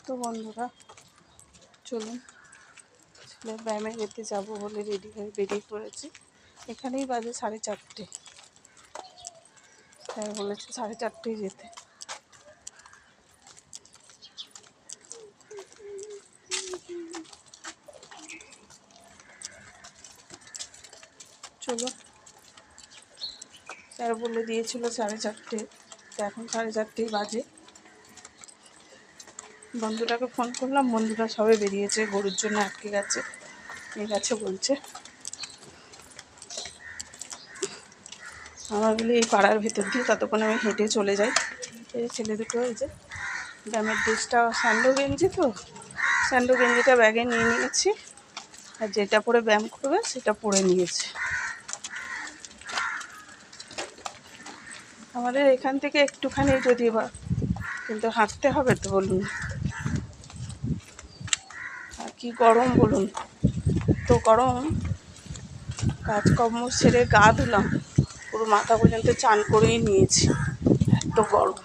তো বন্ধুরা চলুন ছেলে ব্যায়ামে যেতে যাবো বলে রেডি হয়ে বেরিয়ে পড়েছি। এখানেই বাজে 4:30। তাই বলেছে 4:30 যেতে। চলো, স্যার বলে দিয়েছিল 4:30, তো এখন 4:30 বাজে। বন্ধুটাকে ফোন করলাম, বন্ধুরা সবে বেরিয়েছে, গরুর জন্য আটকে গেছে, নিয়ে গেছে বলছে। আমার বলে এই পাড়ার ভেতর দিয়ে ততক্ষণ আমি হেঁটে চলে যাই। এই ছেলে দুটো এই যে ব্যায়ামের ড্রেসটা স্যান্ডো গেঞ্জি, তো স্যান্ডো গেঞ্জিটা ব্যাগে নিয়ে নিয়েছি, আর যেটা পরে ব্যায়াম করবে সেটা পরে নিয়েছি। আমাদের এখান থেকে একটুখানি যদি বা, কিন্তু হাঁটতে হবে তো বলুন, আর কি গরম বলুন, তো গরম। কাজকর্ম ছেড়ে গা ধুলাম, পুরো মাথা পর্যন্ত চান করেই নিয়েছি, এত গরম।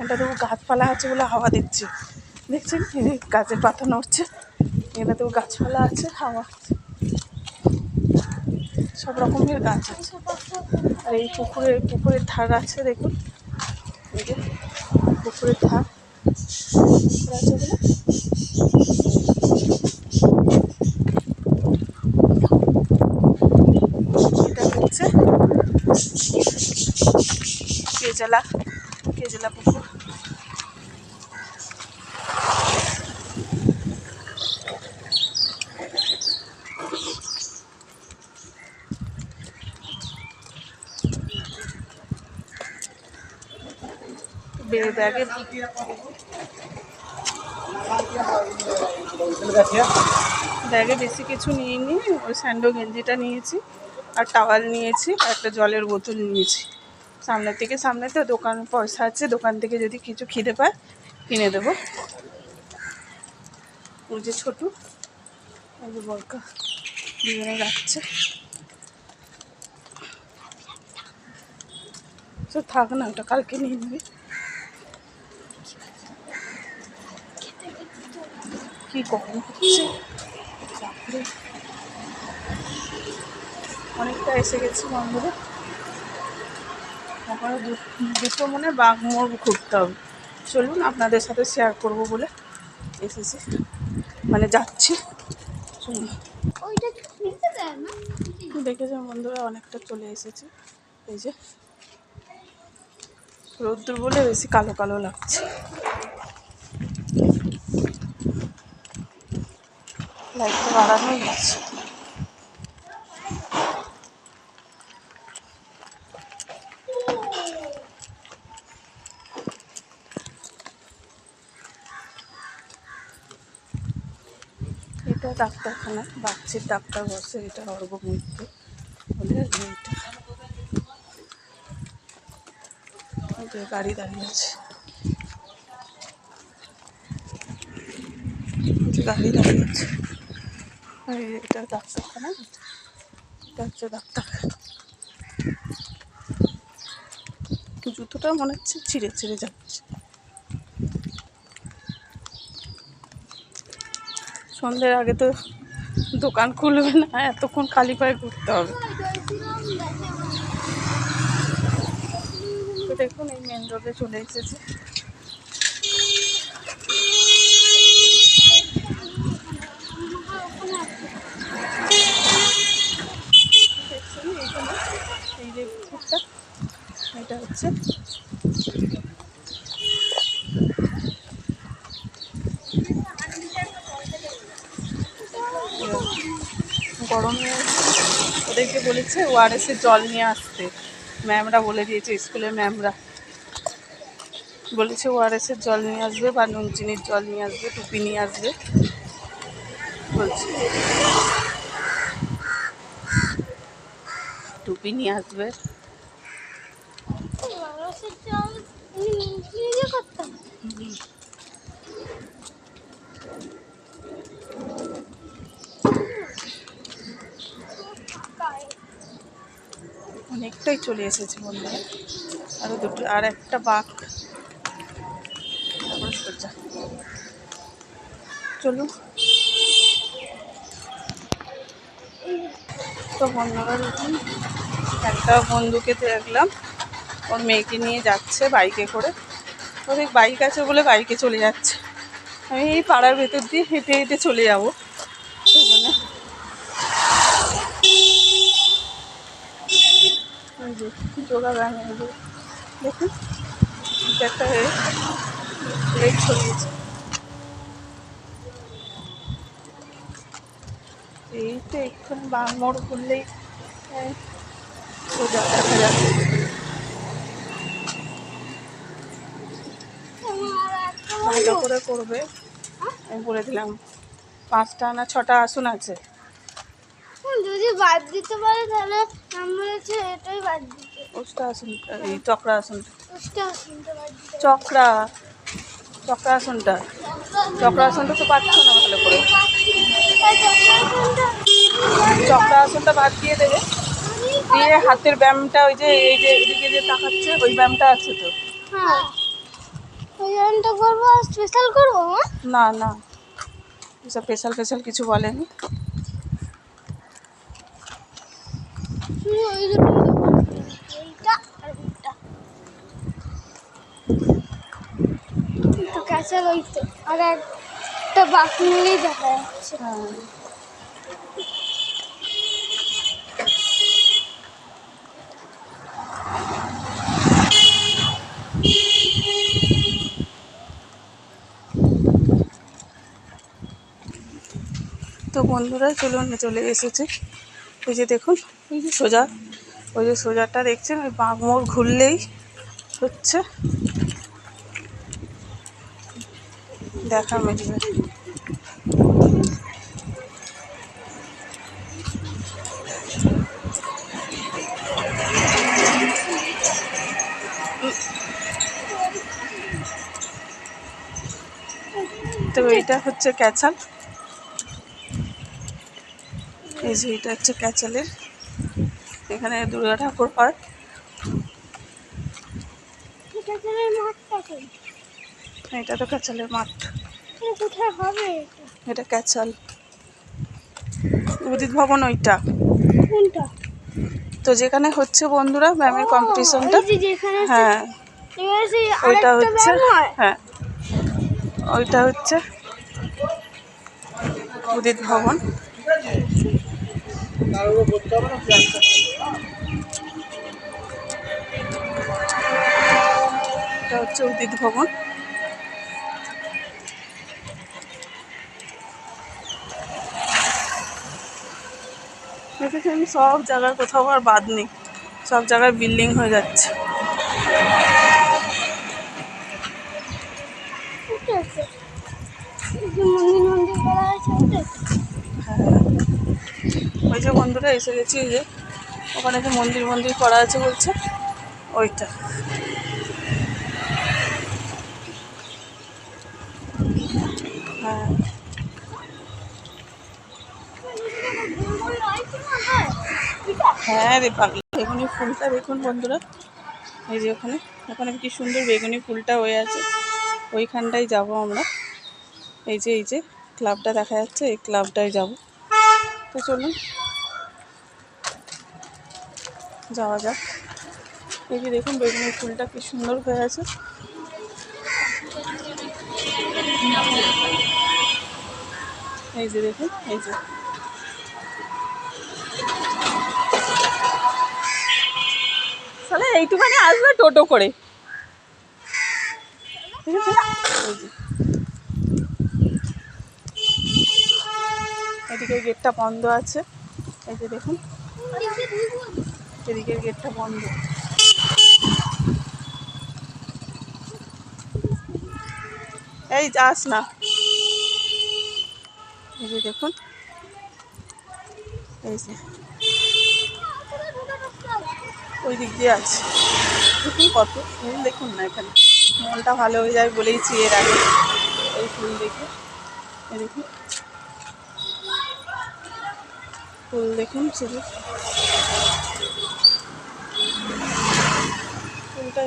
এটা তো গাছপালা আছে বলে হাওয়া দিচ্ছে, দেখছেন গাছের পাতা নড়ছে, এখানে তো গাছপালা আছে, হাওয়া সব রকমের গাছ আছে। আর এই পুকুরের ধার আছে, দেখুন এই যে পুকুরের ধার আছে বলে এটা হচ্ছে কেজলা পুকুর। ব্যাগে বেশি কিছু নিইনি, ওই স্যান্ডো গেঞ্জিটা নিয়েছি, আর টাওয়াল নিয়েছি, আর একটা জলের বোতল নিয়েছি। সামনে তো দোকান পয়সা আছে, দোকান থেকে যদি কিছু খিদে পায় কিনে দেবো। ওই যে ছোটু, ওই যে বরকা, দুজনে যাচ্ছে। তো থাক না, ওটা কালকে নিয়ে নিবি। কি গরম হচ্ছে, অনেকটা এসে গেছি বন্ধুরা। ওখানে দুটো মনে বাঘমোড় ঘুরতে হবে। চলুন আপনাদের সাথে শেয়ার করবো বলে এসেছি, মানে যাচ্ছি। চলুন, দেখেছেন বন্ধুরা অনেকটা চলে এসেছি। এই যে রোদ্দুর বলে বেশি কালো কালো লাগছে, লাইটটা বাড়ানোই যাচ্ছে। এটা ডাক্তারখানা, বাচ্চার ডাক্তার বসে, এটা অর্ঘ মিত্র বলে এইটা গাড়ি দাঁড়িয়ে আছে, গাড়ি দাঁড়িয়ে আছে। আর এটা ডাক্তারখানা, এটা হচ্ছে ডাক্তারখানা। জুতোটা মনে হচ্ছে ছিঁড়ে যাচ্ছে। সন্ধ্যের আগে তো দোকান খুলবে না, এতক্ষণ খালি পায়ে ঘুরতে হবে। তো দেখুন এই মেন রোডে চলে এসেছে। এই যে পুকুরটা, এটা হচ্ছে গরমে ওদেরকে বলেছে ওআরএসের জল নিয়ে আসতে, ম্যামরা বলে দিয়েছে, স্কুলের ম্যামরা বলেছে ওআরএসের জল নিয়ে আসবে, বা নুন চিনির জল নিয়ে আসবে, টুপি নিয়ে আসবে বলছে, টুপি নিয়ে আসবে। অনেকটাই চলে এসেছে বন্ধুরা, আরও দুটো, আর একটা বাঘ। চলো তো বন্ধুরা, দেখুন একটা বন্ধুকে দেখলাম ওর মেয়েকে নিয়ে যাচ্ছে বাইকে করে। ওদের বাইক আছে বলে বাইকে চলে যাচ্ছে, আমি এই পাড়ার ভেতর দিয়ে হেঁটে হেঁটে চলে যাবো। সেই জন্য ওই যে যোগা ব্যায়াম, দেখুন এটা একটা লেগ ছড়িয়েছে। এই তো এক্ষুনি বাঁ মোড় ঘুরলেই সোজা দেখা যাচ্ছে। ভালো করে করবে, আমি বলে দিলাম। 5টা না 6টা আসন আছে, যদি বাদ দিতে পারে তাহলে আমরা এটাই বাদ দিতে। ওটা আসন, এই চক্রা আসনটা, চক্রা আসনটা তো পাচ্ছ না ভালো করে। চক্রা আসনটা বাদ দিয়ে দেবে, দিয়ে হাতের ব্যায়ামটা ওই যে এই যে এদিকে যে তাকাচ্ছে ওই ব্যায়ামটা আছে তো। হ্যাঁ, ওই ব্যায়ামটা করবো। স্পেশাল করবো? না না, এসব স্পেশাল কিছু বলেনি। ক্যাচাল ওই তো, আর একটা বাকি মিলেই দেখা যাচ্ছে। হ্যাঁ, তো বন্ধুরা চলুন, চলে এসেছে। ওই যে দেখুন, ওই যে সোজা, ওই যে সোজাটা দেখছেন, ওই বাঁ মোড় ঘুরলেই হচ্ছে দেখা মিলবে। তো এইটা হচ্ছে ক্যাচাল, এই যে এটা হচ্ছে ক্যাচালের, এখানে দুর্গা ঠাকুর হয়। এটা তো ক্যাচালের মাঠ। কোথায় হবে এটা ক্যাচাল, উদিত ভবন ওইটা। কোনটা? তো যেখানে হচ্ছে বন্ধুরা ব্যায়ামের কম্পিটিশনটা, হ্যাঁ ওইটা হচ্ছে, হ্যাঁ ওইটা হচ্ছে উদিত ভবন। এটা হচ্ছে উদিত ভবন। দেখেছেন সব জায়গার কোথাও আর বাদ নেই, সব জায়গায় বিল্ডিং হয়ে যাচ্ছে। হ্যাঁ, ওই যে বন্ধুরা এসে গেছি, এই যে ওখানে যে মন্দির করা আছে বলছে ওইটা। হ্যাঁ, হ্যাঁ রে পাগলা, বেগুনি ফুলটা দেখুন বন্ধুরা, এই যে ওখানে ওখানে কি সুন্দর বেগুনি ফুলটা হয়ে আছে, ওইখানটাই যাব আমরা। এই যে ক্লাবটা দেখা যাচ্ছে, এই ক্লাবটায় যাব। তো চলুন যাওয়া যাক। এই যে দেখুন বেগুনি ফুলটা কি সুন্দর হয়ে আছে। এই যে দেখুন, এই যে তাহলে এইটুখানি আসবে টোটো করে, ঠিক আছে। এই যে এদিকের গেটটা বন্ধ আছে, এই যে দেখুন এদিকের গেটটা বন্ধ। এই যাস না, এই যে দেখুন, এই যে ওই দিক দিয়ে আছে, দেখুন কত ফুল দেখুন না, এখানে মনটা ভালো হয়ে যায় বলেইছি এর আগে এই ফুল দেখে। এই দেখুন ফুল দেখুন শুধু,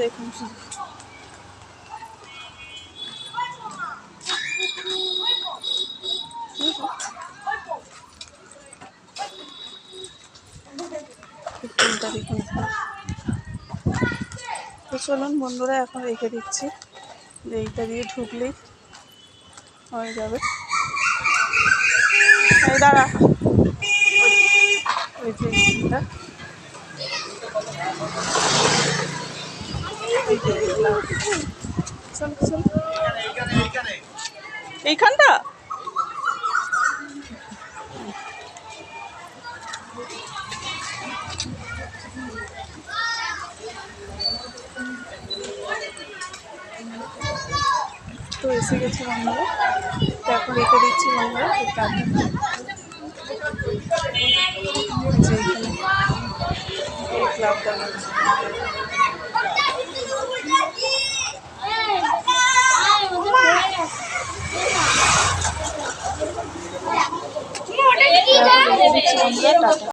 দেখুন শুধু। ফুলটা দেখুন। তো চলুন বন্ধুরা, এখন রেখে দিচ্ছি, যে এইটা দিয়ে ঢুকলেই হয়ে যাবে। এই দাঁড়া, ওই যে এইটা, চল চল এইখানটা। তো এসে গেছি বন্ধুরা, তো এখন রেখে দিচ্ছি বন্ধুরা। যে এখানে এই ক্লাবটা রয়েছে। টাটা।